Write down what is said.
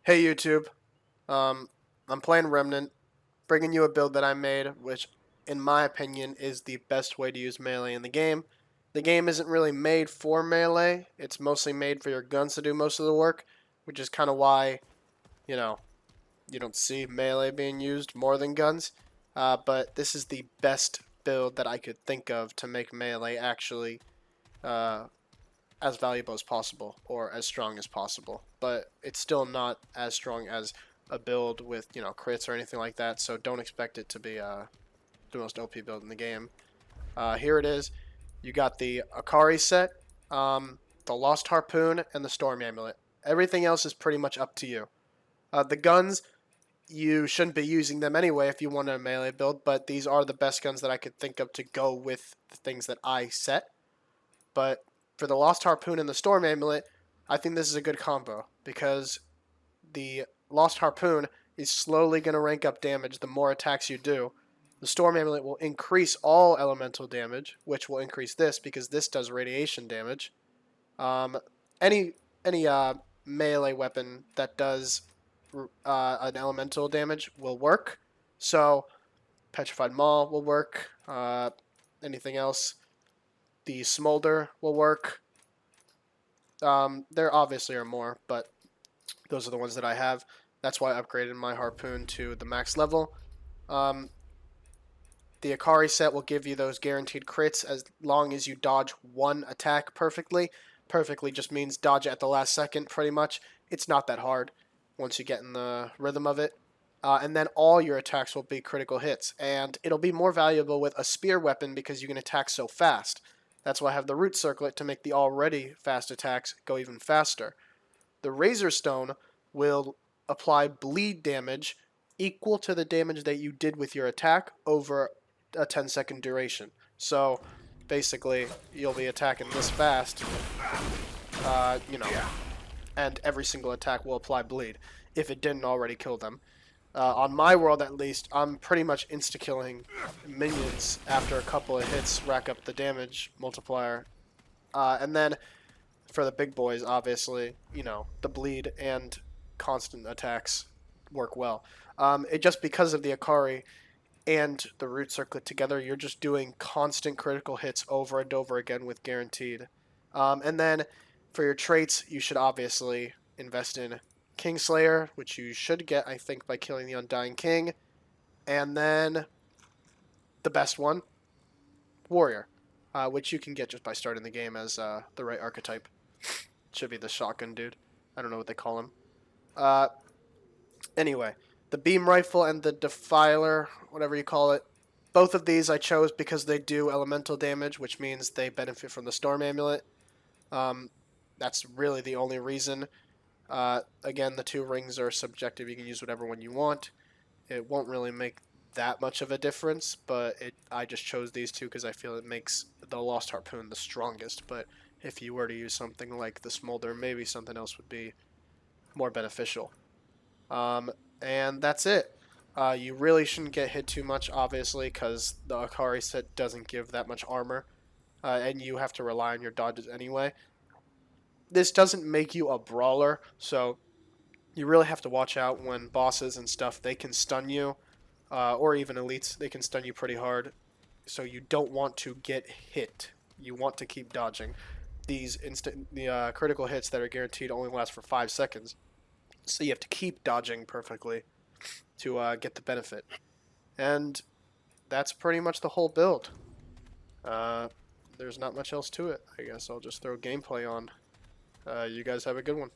Hey YouTube, I'm playing Remnant, bringing you a build that I made, which in my opinion is the best way to use melee in the game. The game isn't really made for melee, it's mostly made for your guns to do most of the work, which is kind of why, you know, you don't see melee being used more than guns. But this is the best build that I could think of to make melee actually uh, as valuable as possible or as strong as possible. But it's still not as strong as a build with, crits or anything like that. So don't expect it to be the most OP build in the game. Here it is. You got the Akari set, the Lost Harpoon, and the Storm Amulet. Everything else is pretty much up to you. The guns, you shouldn't be using them anyway if you want a melee build, but these are the best guns that I could think of to go with the things that I set. But for the Lost Harpoon and the Storm Amulet, I think this is a good combo because the Lost Harpoon is slowly going to rank up damage the more attacks you do. The Storm Amulet will increase all elemental damage, which will increase this because this does radiation damage. Um, any any melee weapon that does an elemental damage will work. So Petrified Maul will work. Anything else? The Smolder will work. There obviously are more, but those are the ones that I have. That's why I upgraded my Harpoon to the max level. Um, the Akari set will give you those guaranteed crits as long as you dodge one attack perfectly. Perfectly just means dodge it at the last second, pretty much. It's not that hard once you get in the rhythm of it. And then all your attacks will be critical hits. And it'll be more valuable with a spear weapon because you can attack so fast. That's why I have the root circlet to make the already fast attacks go even faster. The Razor Stone will apply bleed damage equal to the damage that you did with your attack over a 10-second duration. So basically, you'll be attacking this fast, and every single attack will apply bleed if it didn't already kill them. On my world, at least, I'm pretty much insta-killing minions after a couple of hits, rack up the damage multiplier. And then for the big boys, obviously, the bleed and constant attacks work well. Just because of the Akari and the root circlet together, you're just doing constant critical hits over and over again with guaranteed. And then for your traits, you should obviously invest in Kingslayer, which you should get, I think, by killing the Undying King. And then the best one, Warrior, which you can get just by starting the game as the right archetype. Should be the shotgun dude. I don't know what they call him. Anyway, the beam rifle and the defiler, whatever you call it, both of these I chose because they do elemental damage, which means they benefit from the storm amulet. That's really the only reason. Again, the two rings are subjective. You can use whatever one you want. It won't really make that much of a difference, but I just chose these two because I feel it makes the Lost Harpoon the strongest. But if you were to use something like the Smolder, maybe something else would be more beneficial. And that's it. You really shouldn't get hit too much, obviously, because the Akari set doesn't give that much armor, and you have to rely on your dodges anyway. This doesn't make you a brawler, so you really have to watch out when bosses and stuff, they can stun you, or even elites, they can stun you pretty hard, so you don't want to get hit. You want to keep dodging. These critical hits that are guaranteed only last for 5 seconds, so you have to keep dodging perfectly to get the benefit. And that's pretty much the whole build. There's not much else to it. I guess I'll just throw gameplay on. You guys have a good one.